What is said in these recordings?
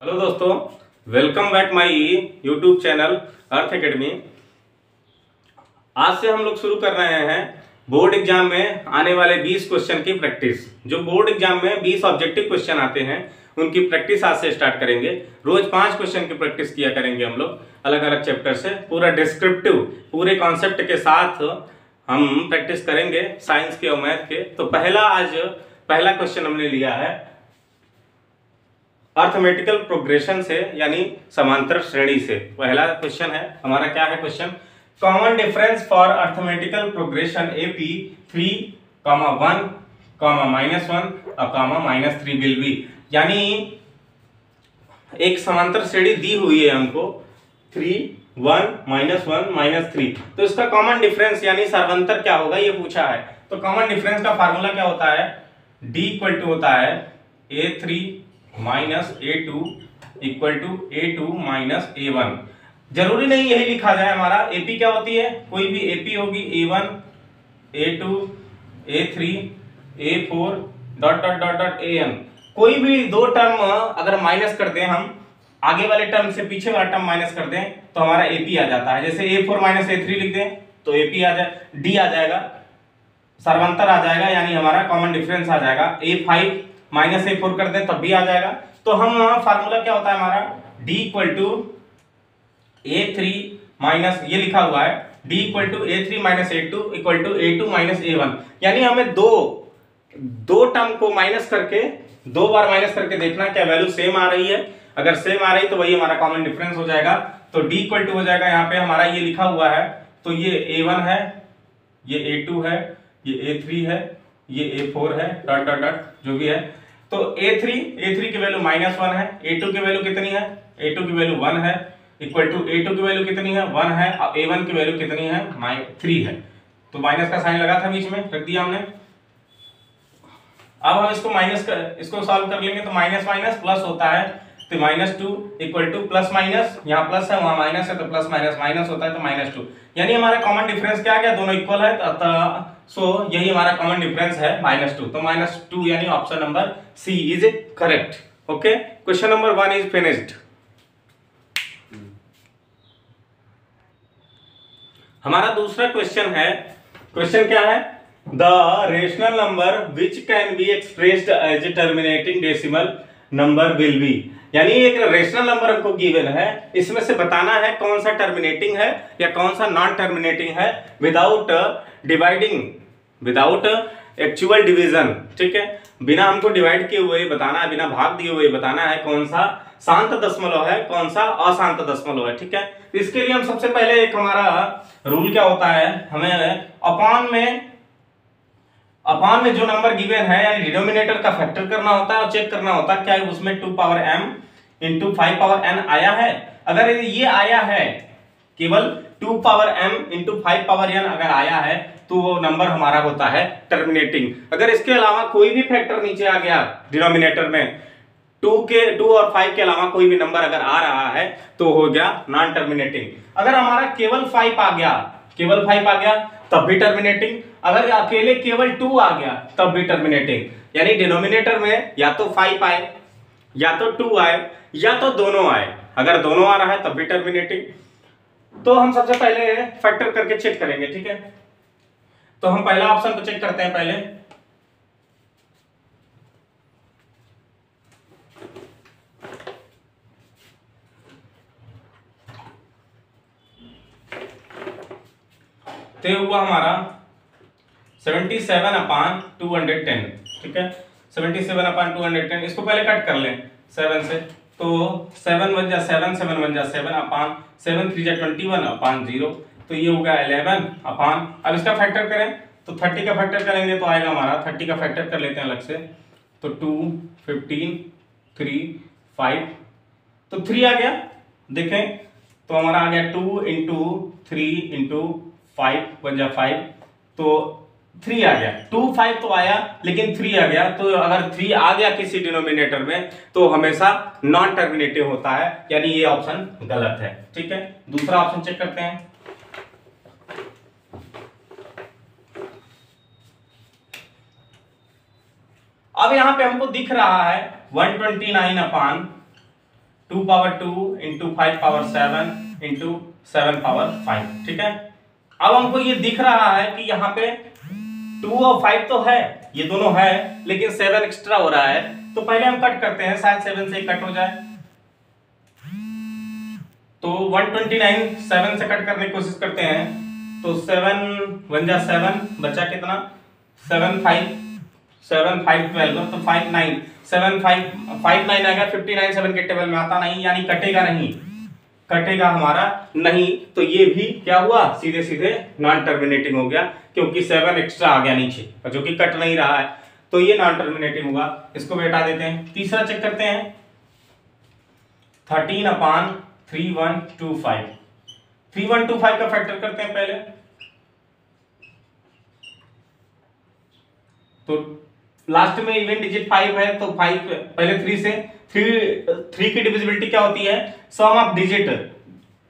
Hello दोस्तों, welcome back my YouTube channel earth academy. आज से हम लोग शुरू कर रहे हैं बोर्ड एग्जाम में आने वाले 20 क्वेश्चन की प्रैक्टिस। जो बोर्ड एग्जाम में 20 ऑब्जेक्टिव क्वेश्चन आते हैं उनकी प्रैक्टिस आज से स्टार्ट करेंगे। रोज 5 क्वेश्चन की प्रैक्टिस किया करेंगे हम लोग अलग अलग चैप्टर से। पूरा डिस्क्रिप्टिव पूरे कॉन्सेप्ट के साथ हम प्रैक्टिस करेंगे साइंस के और मैथ के। तो पहला क्वेश्चन हमने लिया है अर्थमेटिकल प्रोग्रेशन से, यानी समांतर श्रेणी से। पहला क्वेश्चन है हमारा, क्या है question? Common difference for arithmetical progression AP 3, 1, -1 और -3 विल बी। यानी एक समांतर श्रेणी दी हुई है हमको 3, 1, -1, -3। तो इसका कॉमन डिफरेंस यानी सर्वांतर क्या होगा ये पूछा है। तो कॉमन डिफरेंस का फार्मूला क्या होता है? D इक्वल टू होता है A3 -A2 equal to A2 -A1। जरूरी नहीं यही लिखा जाए। हमारा AP क्या होती है? कोई भी AP होगी A1 A2 A3 A4 ... AN। कोई भी दो टर्म अगर माइनस कर दें, हम आगे वाले टर्म से पीछे वाला टर्म माइनस कर दें तो हमारा AP आ जाता है। जैसे A4 -A3 लिख दें तो AP आ जाए, D आ जाएगा, सर्वांतर आ जाएगा, यानी हमारा कॉमन डिफरेंस आ जाएगा। A5 -A4 कर दें तब भी आ जाएगा। तो हम फार्मूला क्या होता है हमारा? D equal to A3 minus, ये लिखा हुआ है D equal to A3 -A2 equal to A2 -A1। यानी हमें दो टर्म को माइनस करके, 2 बार माइनस करके देखना क्या वैल्यू सेम आ रही है। अगर सेम आ रही तो वही हमारा कॉमन डिफरेंस हो जाएगा। तो D इक्वल टू हो जाएगा, यहाँ पे हमारा ये लिखा हुआ है तो ये A1 है, ये A2 है, ये A3 है, ये A4 है, ... जो भी है। तो A3 की वैल्यू -1 है, A2 की वैल्यू कितनी है? A2 की वैल्यू 1 है, इक्वल टू A2 की वैल्यू कितनी है? 1 है, और A1 की वैल्यू कितनी है? 3 है। तो माइनस का साइन लगा था बीच में, रख दिया हमने। अब हम इसको सॉल्व कर लेंगे तो माइनस माइनस प्लस होता है, तो -2 इक्वल टू प्लस माइनस, यहाँ प्लस है वहां माइनस है तो प्लस माइनस माइनस होता है तो -2। यानी हमारा कॉमन डिफरेंस क्या आ गया? दोनों इक्वल है। सो यही हमारा कॉमन डिफरेंस है -2। तो -2 यानी option number C is correct. Okay, question number 1 is finished. हमारा दूसरा क्वेश्चन है, क्वेश्चन क्या है? The rational number which can be expressed as a terminating decimal number will be. यानी एक रेशनल नंबर हमको गिवन है, इसमें से बताना है कौन सा टर्मिनेटिंग है या कौन सा नॉन टर्मिनेटिंग है without dividing, without actual division. ठीक है, बिना हमको डिवाइड किए हुए बताना है, बिना भाग दिए हुए बताना है कौन सा शांत दशमलव है, कौन सा अशांत दशमलव है। ठीक है, तो इसके लिए हम सबसे पहले एक हमारा रूल क्या होता है, हमें अपान में जो नंबर गिवन है यानी डिनोमिनेटर का फैक्टर करना होता है और चेक करना होता है क्या उसमें 2m इंटू 5n आया है। अगर ये आया है, केवल 2m इंटू 5n अगर आया है तो वो नंबर हमारा होता है टर्मिनेटिंग। अगर इसके अलावा कोई भी फैक्टर नीचे आ गया डिनोमिनेटर में, 2 और 5 के अलावा कोई भी नंबर अगर आ रहा है तो हो गया नॉन टर्मिनेटिंग। अगर हमारा केवल 5 आ गया तब भी टर्मिनेटिंग। अगर अकेले केवल 2 आ गया तब भी टर्मिनेटिंग। यानी डिनोमिनेटर में या तो 5 आए, या तो 2 आए, या तो दोनों आए। अगर दोनों आ रहा है तब भी टर्मिनेटिंग। तो हम सबसे पहले फैक्टर करके चेक करेंगे। ठीक है, तो हम पहला ऑप्शन को चेक करते हैं पहले। तो हुआ हमारा 77/210। ठीक है, 77/210। इसको पहले कट कर लें 7 से, तो 7 1 जा 7, 7 1 जा 7 अपान 7 3 जा 21/0। तो ये हो गया 11 अपान। अब इसका फैक्टर करें तो 30 का फैक्टर करेंगे तो आएगा हमारा, 30 का फैक्टर कर लेते हैं अलग से, तो 2 15 3 5, तो 3 आ गया। देखें तो हमारा आ गया 2 इंटू 3 इंटू 5 1 जा 5, तो 3 आ गया। 2 5 तो आया लेकिन 3 आ गया। तो अगर 3 आ गया किसी डिनोमिनेटर में तो हमेशा नॉन टर्मिनेटिव होता है, यानी ये ऑप्शन गलत है। ठीक है, दूसरा ऑप्शन चेक करते हैं। अब यहां पे हमको दिख रहा है 129 2 power 2 into 5 power 7 into 7 power 5। ठीक है, अब हमको ये दिख रहा है कि यहाँ पे 2 और 5 तो है, ये दोनों है, लेकिन 7 एक्स्ट्रा हो रहा है। तो पहले हम कट करते हैं, शायद 7 से ही कट हो जाए। तो 129 7 से कट करने की कोशिश करते हैं। तो 7 1 जा 7, बचा कितना 7 5 7 5 12, तो 5 9 7 5 5 9 आएगा। 59 7 के टेबल में आता नहीं, यानी कटेगा नहीं, कटेगा हमारा नहीं। तो ये भी क्या हुआ, सीधे सीधे नॉन टर्मिनेटिंग हो गया, क्योंकि 7 एक्स्ट्रा आ गया नीचे, जो कि कट नहीं रहा है, तो ये नॉन टर्मिनेटिंग होगा। इसको भी हटा देते हैं। तीसरा चेक करते हैं, 13/3125। 3125 का फैक्टर करते हैं पहले। तो लास्ट में इवन डिजिट 5 है, तो 5 पहले 3 से 3 की डिविजिबिलिटी क्या होती है, सम ऑफ डिजिट,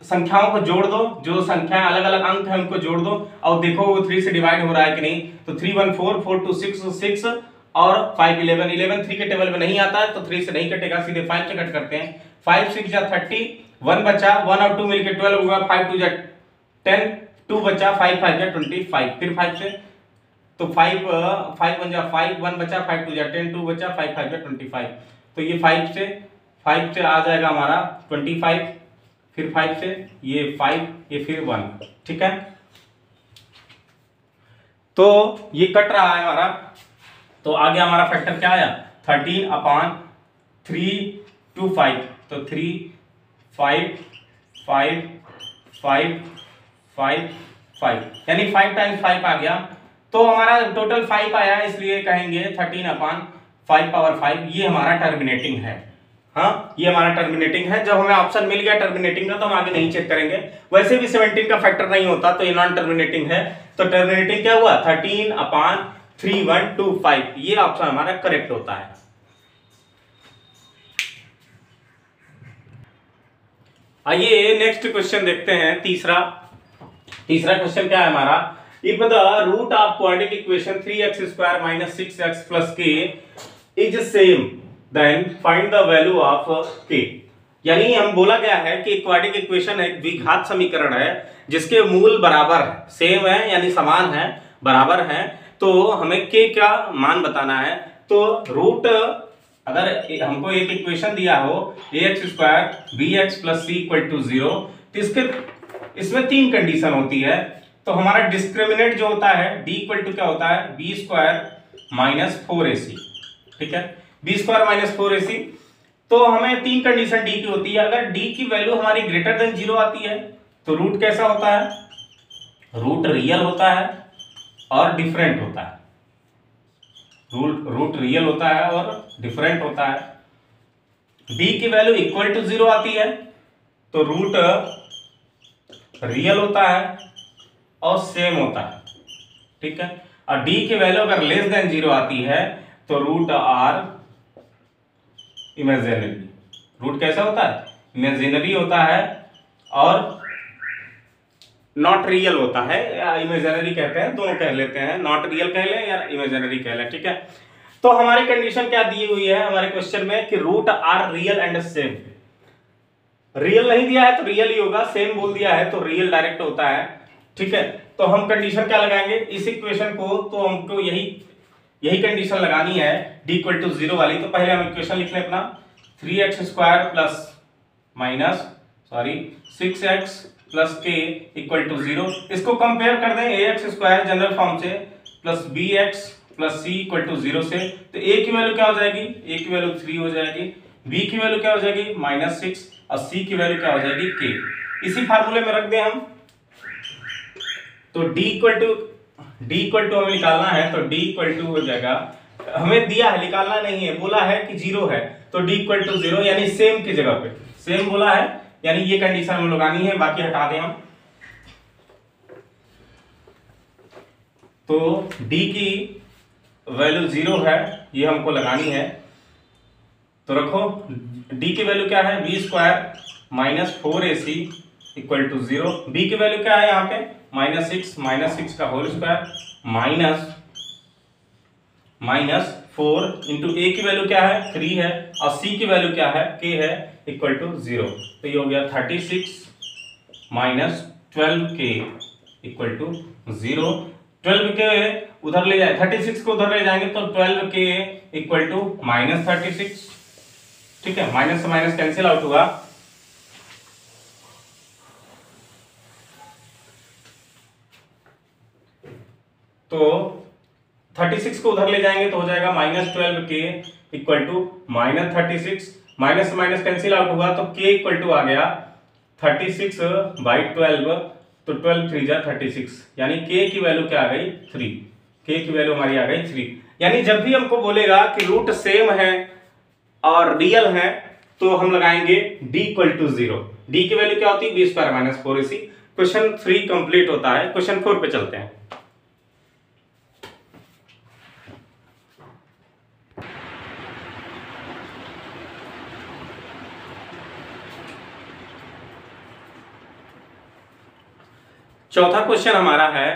संख्याओं को जोड़ दो, जो संख्याएं अलग अलग अंक है उनको जोड़ दो और देखो वो 3 से डिवाइड हो रहा है कि नहीं। तो 3 1 4 4 2 6 और 5 11 11 3 के टेबल में नहीं आता है, तो 3 से नहीं कटेगा, सीधे 5 से कट करते हैं। 5 6 जा 30, 1 बचा, 1 और 2 मिलकर 12 होगा, 5 2 जा 10, 2 बचा, 5 5 जा 25, फिर 5 से, तो 5 5 1 जा 5, 1 बचा, 5 2 जा 10, 2 बचा, 5 5 जा 25। तो ये 5 से आ जाएगा हमारा 25, फिर 5 से ये 5, ये फिर 1। ठीक है, तो ये कट रहा है हमारा। तो आगे हमारा फैक्टर क्या आया, 13/325। तो 3 5 5 5 5 5, यानी 5 टाइम्स 5 आ गया। तो हमारा टोटल 5 आया, इसलिए कहेंगे 13/5 पावर 5, ये हमारा टर्मिनेटिंग है। हाँ, ये हमारा टर्मिनेटिंग है। जब हमें ऑप्शन मिल गया टर्मिनेटिंग का, तो हम आगे नहीं चेक करेंगे। वैसे भी 17 का फैक्टर नहीं होता, तो ये नॉन टर्मिनेटिंग है। तो टर्मिनेटिंग क्या हुआ, 13/3125, ये ऑप्शन हमारा करेक्ट होता है। आइए नेक्स्ट क्वेश्चन देखते हैं। तीसरा क्वेश्चन क्या है हमारा, if the root of quadratic equation 3x² - 6x + k is same then find the value of k। यानी हम बोला गया है कि क्वाड्रेटिक इक्वेशन एक द्विघात समीकरण है जिसके मूल बराबर है, सेम है यानी समान है, बराबर है। तो हमें k का मान बताना है। तो रूट, अगर हमको एक इक्वेशन दिया हो ax² bx + c = 0, तो इसमें 3 कंडीशन होती है। तो हमारा डिस्क्रिमिनेंट जो होता है d = क्या होता है, b² - 4ac। ठीक है, b² - 4ac। तो हमें 3 कंडीशन d की होती है। अगर d की वैल्यू हमारी ग्रेटर देन 0 आती है, तो रूट कैसा होता है, रूट रियल होता है और डिफरेंट होता है। रूट रियल होता है और डिफरेंट होता है। d की वैल्यू = 0 आती है, तो रूट रियल होता है और सेम होता है। ठीक है, और d की वैल्यू अगर लेस देन 0 आती है, तो रूट आर इमेजिनरी। रूट कैसा होता है, इमेजिनरी होता है और नॉट रियल होता है, या इमेजिनरी कहते हैं, दोनों कह लेते हैं, नॉट रियल कह लें या इमेजिनरी कह लें। ठीक है, तो हमारी कंडीशन क्या दी हुई है हमारे क्वेश्चन में कि root are real and same. Real नहीं दिया है तो रियल ही होगा, सेम बोल दिया है तो रियल डायरेक्ट होता है। ठीक है, तो हम कंडीशन क्या लगाएंगे इस इक्वेशन को, तो हमको यही कंडीशन लगानी है d = 0 वाली। तो पहले हम इक्वेशन लिख लें अपना, 3x² + 6x + k = 0। इसको कंपेयर कर दें ax² जनरल फॉर्म से प्लस bx + c = 0 से। तो a की वैल्यू क्या हो जाएगी, a की वैल्यू 3 हो जाएगी, b की वैल्यू क्या हो जाएगी -6 और c की वैल्यू क्या हो जाएगी k। इसी फार्मूले में रख दें हम। तो d = हमें निकालना है, तो d = हो जाएगा, हमें दिया है निकालना नहीं है, बोला है कि 0 है, तो d = 0 यानी सेम की जगह पे सेम बोला है, यानी ये कंडीशन हम लगानी है, बाकी हटा दें हम। तो d की वैल्यू 0 है, ये हमको लगानी है। तो रखो d की वैल्यू क्या है, b² - 4ac = 0। b की वैल्यू क्या है यहाँ पे, -6 का whole square minus 4 into a की वैल्यू क्या है 3 है और c की वैल्यू क्या है k है, इक्वल टू 0। तो ये हो गया 36 minus 12k equal to 0। 12k उधर ले जाए, 36 को उधर ले जाएंगे तो 12k इक्वल टू माइनस 36। ठीक है, माइनस से माइनस कैंसिल आउट हुआ। तो 36 को उधर ले जाएंगे तो हो जाएगा minus 12k equal to minus 36, minus से माइनस कैंसिल आउट हुआ तो k इक्वल टू आ गया 36 बाई 12, तो 12 3 जा 36, यानी k की वैल्यू क्या आ गई 3। k की वैल्यू हमारी आ गई 3। यानी जब भी हमको बोलेगा कि रूट सेम है और रियल है तो हम लगाएंगे d इक्वल टू 0। d की वैल्यू क्या होती है b square minus 4ac। Question 3 complete होता है। क्वेश्चन 4 पे चलते हैं। चौथा क्वेश्चन हमारा है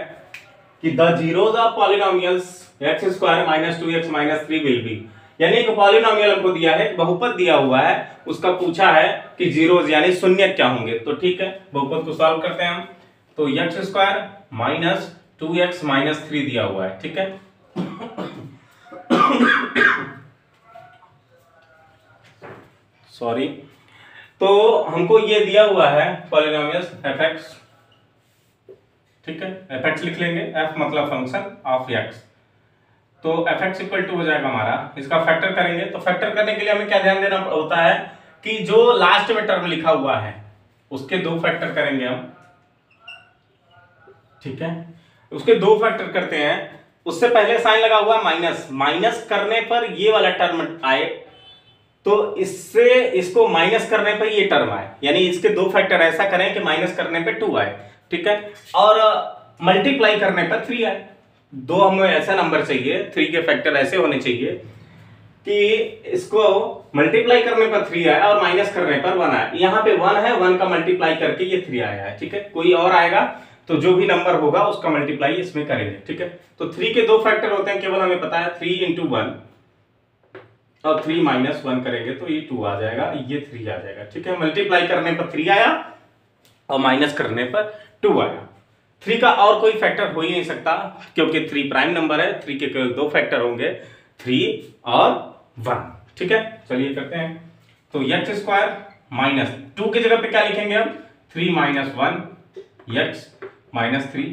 कि the zeros of polynomials x square minus 2x minus 3 will be. यानी एक पॉलिनोमियल हमको दिया है, बहुपद दिया हुआ है, उसका पूछा है कि जीरोज यानी शून्य क्या होंगे। तो ठीक है, बहुपद को सॉल्व करते हैं हम। तो x square minus 2x minus 3 दिया हुआ है। ठीक है, सॉरी। तो हमको ये दिया हुआ है पॉलिनोमियल्स fx। ठीक है, fx लिख लेंगे, f मतलब फंक्शन ऑफ x। तो fx इक्वल टू हो जाएगा हमारा, इसका फैक्टर करेंगे। तो फैक्टर करने के लिए हमें क्या ध्यान देना होता है कि जो लास्ट में टर्म लिखा हुआ है उसके 2 फैक्टर करेंगे हम। ठीक है, उसके 2 फैक्टर करते हैं। उससे पहले साइन लगा हुआ माइनस, माइनस करने पर ये वाला टर्म आए तो इससे इसको माइनस करने पर ये टर्म आए, यानी इसके 2 फैक्टर ऐसा करें कि माइनस करने पे 2 आए। ठीक है, और मल्टीप्लाई करने पर 3 आए। 2 हमें ऐसा नंबर चाहिए, 3 के फैक्टर ऐसे होने चाहिए कि इसको मल्टीप्लाई करने पर 3 आया और माइनस करने पर 1 आया। यहाँ पे 1 है, 1 का मल्टीप्लाई करके ये 3 आया है। ठीक है, कोई और आएगा तो जो भी नंबर होगा उसका मल्टीप्लाई इसमें करेंगे। ठीक है, तो 3 के 2 फैक्टर होते हैं, केवल हमें पता है 3 into 1 और 3 माइनस 1 करेंगे तो ये 2 आ जाएगा, ये 3 आ जाएगा। ठीक है, मल्टीप्लाई करने पर 3 आया और माइनस करने पर 2 आया। 3 का और कोई फैक्टर हो ही नहीं सकता क्योंकि 3 प्राइम नंबर है। 3 के केवल 2 फैक्टर होंगे, 3 और 1। ठीक है, चलिए करते हैं। तो एक्स स्क्वायर माइनस 2 की जगह पे क्या लिखेंगे हम, 3 माइनस 1 एक्स माइनस 3।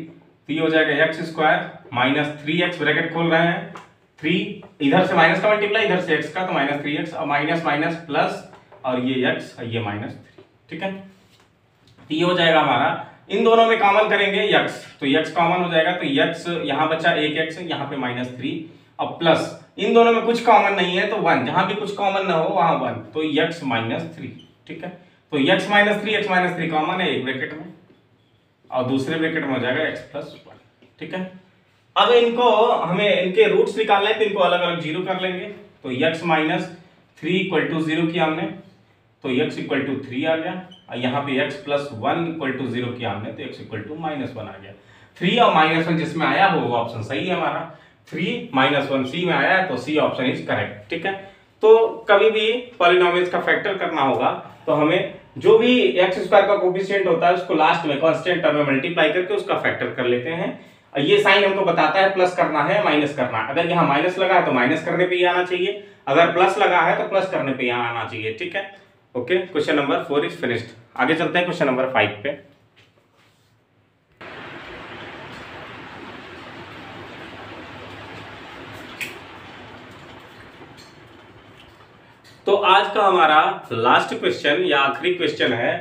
तो ये हो जाएगा x square minus 3x, bracket खोल रहे हैं, 3 इधर से माइनस का मल्टीप्लाई, इधर से x का, तो माइनस 3x और माइनस माइनस प्लस, और ये x और ये माइनस 3। ठीक है, तो ये हो जाएगा हमारा, इन दोनों में कॉमन करेंगे x, तो x कॉमन हो जाएगा। तो x यहाँ बचा 1x, यहाँ पे माइनस 3 और प्लस इन दोनों में कुछ कॉमन नहीं है तो 1, जहां भी कुछ कॉमन ना हो वहां 1, तो x माइनस 3। ठीक है, तो x minus 3 x minus 3 common है एक ब्रैकेट में और दूसरे ब्रैकेट में हो जाएगा x प्लस 1। ठीक है, अब इनको हमें इनके रूट्स निकालने हैं तो इनको अलग अलग 0 कर लेंगे। तो x माइनस 3 इक्वल टू 0 किया हमने तो x इक्वल टू 3 आ गया, और यहाँ पे x प्लस 1 इक्वल टू 0 किया हमने तो x इक्वल टू माइनस 1 आ गया। 3 और माइनस 1 जिसमें आया हो वो ऑप्शन सही है हमारा। 3 माइनस 1 सी में आया है तो सी ऑप्शन इज करेक्ट। ठीक है, तो कभी भी पॉलिनोमियल्स का फैक्टर करना होगा तो हमें जो भी एक्स स्क्वायर का कोफिशिएंट होता है उसको लास्ट में कांस्टेंट टर्म में मल्टीप्लाई करके उसका फैक्टर कर लेते हैं। ये साइन हमको बताता है प्लस करना है माइनस करना है। अगर यहाँ माइनस लगा है तो माइनस करने पे ही आना चाहिए, अगर प्लस लगा है तो प्लस करने पे यहाँ आना चाहिए। ठीक है, okay, question number 4 is finished. आगे चलते हैं क्वेश्चन नंबर 5 पे। तो आज का हमारा लास्ट क्वेश्चन या आखिरी क्वेश्चन है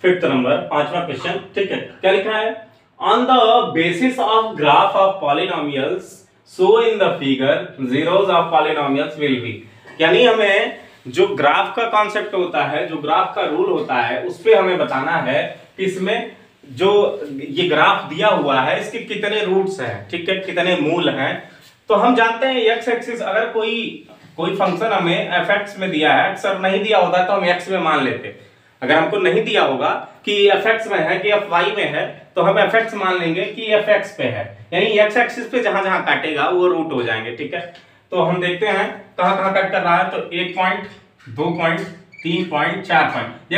5th नंबर, 5वां क्वेश्चन। ठीक है, क्या लिखा है, on the basis of graph of polynomials so in the figure zeros of polynomials will be. यानी हमें जो ग्राफ का कॉन्सेप्ट होता है, जो ग्राफ का रूल होता है, उस पे हमें बताना है कि इसमें जो ये ग्राफ दिया हुआ है इसके कितने रूट्स हैं। ठीक है, कितने मूल हैं। तो हम जानते हैं एक्स एक्सिस, अगर कोई फंक्शन हमें एफ एक्स में दिया है, अक्सर नहीं दिया होता तो हम एक्स में मान लेते। अगर हमको नहीं दिया होगा कि एफ एक्स में है कि एफ वाई में है तो हम एफ एक्स मान लेंगे कि एफ एक्स पे है, यानी एक्स एक्सिस पे जहां जहां काटेगा वो रूट हो जाएंगे। ठीक है, तो हम देखते हैं कहां कहां कट कर रहा है। तो 1 point, 2 point, 3.4 point.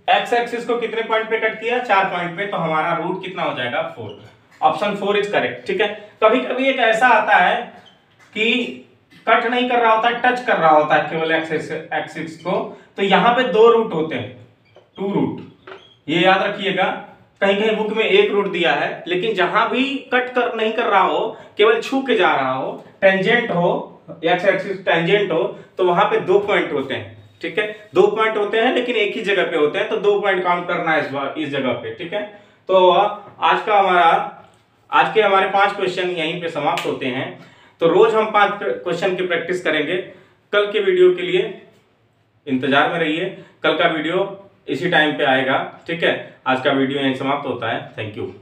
X axis को कितने पॉइंट पे कट किया? 4 पॉइंट पे, तो हमारा रूट कितना हो जाएगा? 4। Option 4 is correct. ठीक है, कभी कभी एक ऐसा आता है कि कट नहीं कर रहा होता, टच कर रहा होता है केवल एक्सिस को, तो यहाँ पे 2 रूट होते हैं, 2 रूट, ये याद रखिएगा। कहीं कहीं बुक में 1 रूट दिया है, लेकिन जहां भी कट कर नहीं कर रहा हो, केवल छू के जा रहा हो, टेंजेंट हो, एक्स एक्सिस टेंजेंट हो, तो वहां पे 2 पॉइंट होते हैं। ठीक है, 2 पॉइंट होते हैं, लेकिन एक ही जगह पे होते हैं, तो 2 पॉइंट काउंट करना है इस जगह पे। ठीक है, तो आज के हमारे 5 क्वेश्चन यहीं पे समाप्त होते हैं। तो रोज हम 5 क्वेश्चन की प्रैक्टिस करेंगे। कल के वीडियो के लिए इंतजार में रहिए, कल का वीडियो इसी टाइम पे आएगा। ठीक है, आज का वीडियो यहीं समाप्त होता है। Thank you.